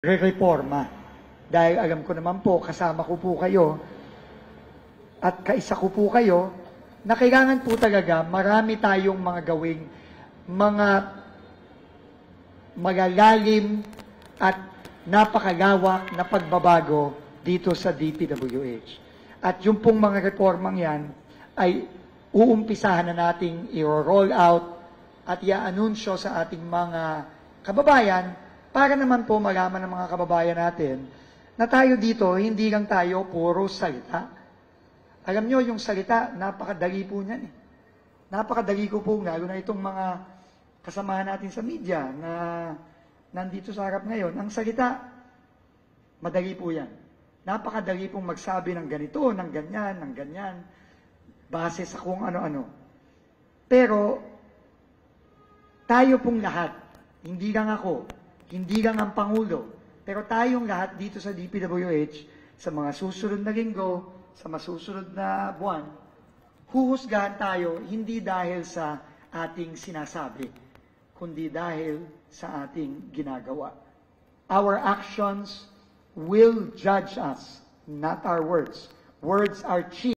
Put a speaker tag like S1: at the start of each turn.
S1: re-reforma. Dahil alam ko naman po, kasama ko po kayo at kaisa ko po kayo, na kailangan po talaga marami tayong mga gawing mga magalalim at napakalawak na pagbabago dito sa DPWH. At yung pong mga reformang yan ay uumpisahan na nating i-roll out at i-anunsyo sa ating mga kababayan para naman po malaman ng mga kababayan natin na tayo dito, hindi lang tayo puro salita. Alam nyo, yung salita, napakadali po niyan eh. Napakadali ko po, lalo na itong mga kasamahan natin sa media na nandito sa harap ngayon. Ang salita, madali po yan. Napakadali pong magsabi ng ganito, ng ganyan, base sa kung ano-ano. Pero, tayo pong lahat, hindi lang ako, hindi lang ang Pangulo, pero tayong lahat dito sa DPWH, sa mga susunod na linggo, sa masusunod na buwan, huhusgahan tayo hindi dahil sa ating sinasabi, kundi dahil sa ating ginagawa. Our actions will judge us, not our words. Words are cheap.